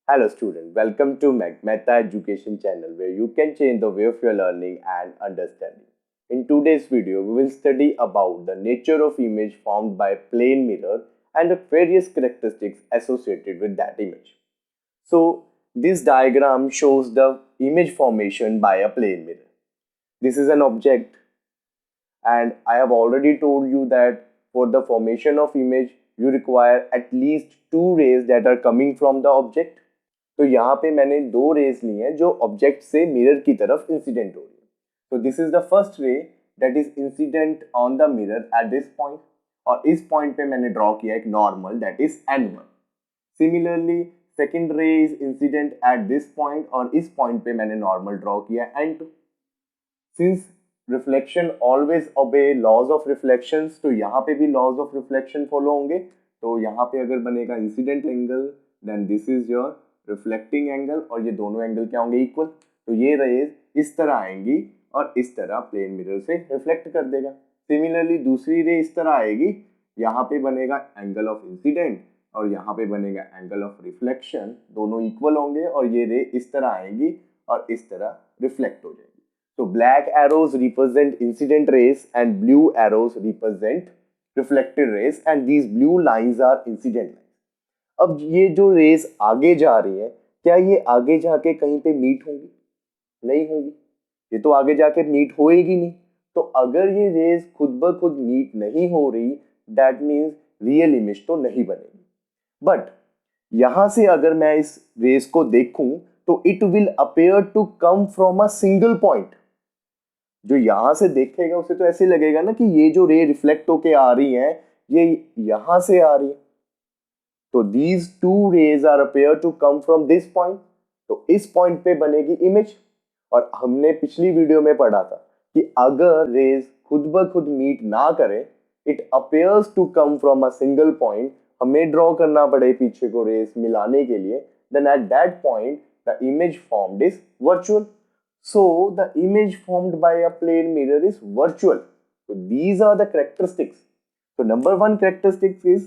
Hello student, welcome to Meta Education channel where you can change the way of your learning and understanding. In today's video, we will study about the nature of image formed by plane mirror and the various characteristics associated with that image. So, this diagram shows the image formation by a plane mirror. This is an object and I have already told you that for the formation of image, you require at least two rays that are coming from the object. तो यहाँ पे मैंने दो raise ली हैं जो object से mirror की तरफ इंसिडेंट हो रही है. तो this is the first ray that is incident on the mirror at this point और इस पॉइंट पे मैंने ड्रॉ किया एक normal that is n1. Similarly second ray is incident at this point और इस पॉइंट पे मैंने नॉर्मल ड्रॉ किया n2. Since reflection always obey laws of reflections तो यहाँ पे भी लॉज ऑफ रिफ्लेक्शन फॉलो होंगे. तो यहाँ पे अगर बनेगा incident angle then this is your reflecting angle और ये दोनों एंगल क्या होंगे इक्वल. तो ये रेज इस तरह आएंगी और इस तरह प्लेन मिरर से रिफ्लेक्ट कर देगा. सिमिलरली दूसरी रे इस तरह आएगी, यहाँ पे बनेगा एंगल ऑफ इंसिडेंट और यहाँ पे बनेगा एंगल ऑफ रिफ्लेक्शन, दोनों इक्वल होंगे और ये रे इस तरह आएंगी और इस तरह रिफ्लेक्ट हो जाएगी. So black arrows represent incident rays and blue arrows represent reflected rays and these blue lines are incident lines. अब ये जो रेस आगे जा रही है क्या ये आगे जाके कहीं पे मीट होंगी? नहीं होंगी, ये तो आगे जाके मीट होएगी नहीं. तो अगर ये रेस खुद ब खुद मीट नहीं हो रही दैट मीन्स रियल इमेज तो नहीं बनेगी. बट यहां से अगर मैं इस रेस को देखूं तो it will appear to come from a single point. जो यहां से देखेगा उसे तो ऐसे लगेगा ना कि ये जो रे रिफ्लेक्ट होके आ रही है ये यहां से आ रही है. तो these two rays are appear to come from this point. तो इस पॉइंट पे बनेगी इमेज. और हमने पिछली वीडियो में पढ़ा था कि अगर रेज खुद ब खुद मीट ना करे it appears to come from a single point, हमें ड्रॉ करना पड़े पीछे को रेस मिलाने के लिए, then at that point the image formed is virtual. So the image formed by a plane mirror is virtual. So these are the characteristics. So number one characteristic is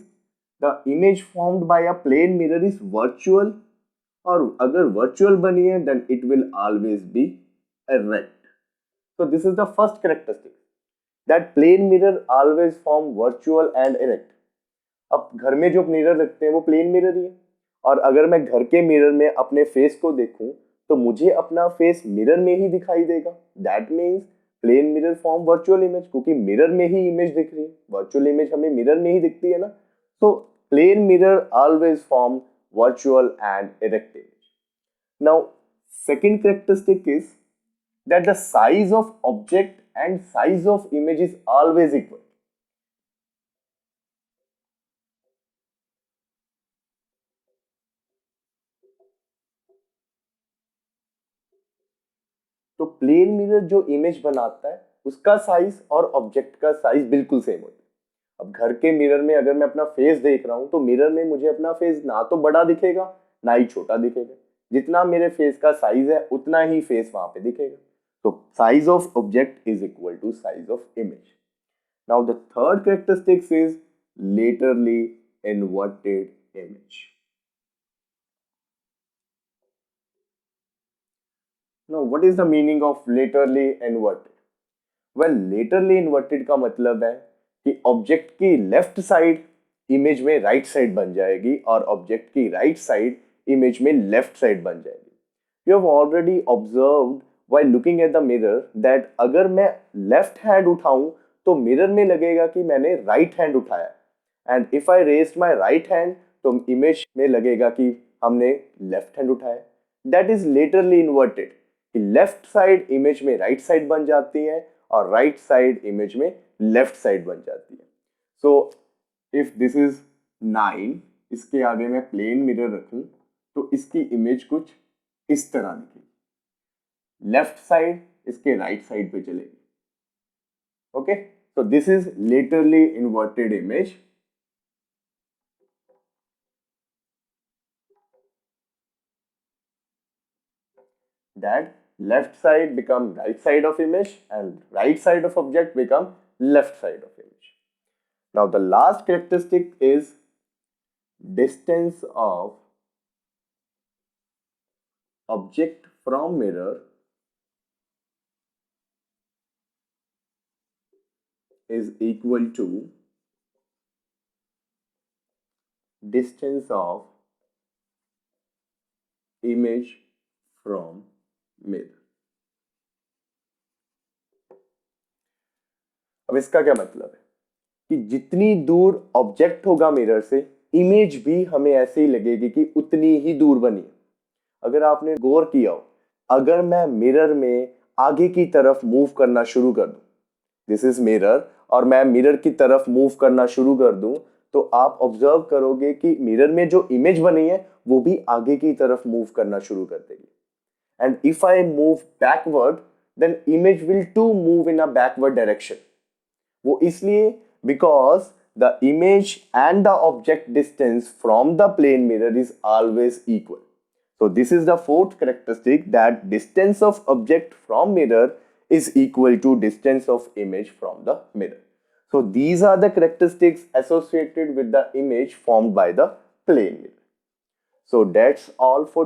the image formed by a plane mirror is virtual. और अगर virtual बनी है then it will always be erect. So this is the first characteristic that plane mirror always form virtual and erect. अब घर में जो mirror रखते हैं वो प्लेन मिरर ही है और अगर मैं घर के मिरर में अपने फेस को देखूं तो मुझे अपना फेस मिरर में ही दिखाई देगा. That means plane mirror form virtual image क्योंकि मिरर में ही इमेज दिख रही है. वर्चुअल इमेज हमें मिरर में ही दिखती है ना. तो plane mirror always form virtual and erect image. Now second characteristic is that the size of object and size of image is always equal. तो प्लेन मिरर जो इमेज बनाता है उसका साइज और ऑब्जेक्ट का साइज बिल्कुल सेम होता है. अब घर के मिरर में अगर मैं अपना फेस देख रहा हूं तो मिरर में मुझे अपना फेस ना तो बड़ा दिखेगा ना ही छोटा दिखेगा. जितना मेरे फेस का साइज है उतना ही फेस वहां पे दिखेगा. तो size of object is equal to size of image. Now the third characteristics is laterally inverted image. Now, what is the meaning of laterally inverted? Well, laterally inverted का मतलब है कि ऑब्जेक्ट की लेफ्ट साइड इमेज में right side बन जाएगी और object की राइट साइड इमेज में लेफ्ट साइड बन जाएगी. You have already observed while looking at the mirror that अगर मैं लेफ्ट हैंड उठाऊं तो मिरर में लगेगा कि मैंने राइट हैंड उठाया and if I raise my right hand तो इमेज में लगेगा कि हमने लेफ्ट हैंड उठाया. दैट इज लेटरली इन्वर्टेड कि लेफ्ट साइड इमेज में राइट साइड बन जाती है और राइट साइड इमेज में लेफ्ट साइड बन जाती है. सो इफ दिस इज 9, इसके आगे मैं प्लेन मिरर रखूं तो इसकी इमेज कुछ इस तरह दिखेगी. लेफ्ट साइड इसके राइट साइड पे चलेगी. Okay, so this is laterally inverted image. That left side become right side of image and right side of object become left side of image. Now the last characteristic is distance of object from mirror is equal to distance of image from mirror. अब इसका क्या मतलब है कि जितनी दूर object होगा mirror से, इमेज भी हमें ऐसे ही लगेगी कि उतनी ही दूर बनी है। अगर आपने गौर किया हो, अगर मैं मिरर में आगे की तरफ मूव करना शुरू कर दूं, दिस इज मिरर, और मैं मिरर की तरफ मूव करना शुरू कर दूं, तो आप ऑब्जर्व करोगे कि मिरर में जो इमेज बनी है वो भी आगे की तरफ मूव करना शुरू कर देगी। And if I move backward, then image will to move in a backward direction. वो इसलिए because the image and the object distance from the plane mirror is always equal. So this is the fourth characteristic, that distance of object from mirror is equal to distance of image from the mirror. So these are the characteristics associated with the image formed by the plane mirror. So that's all for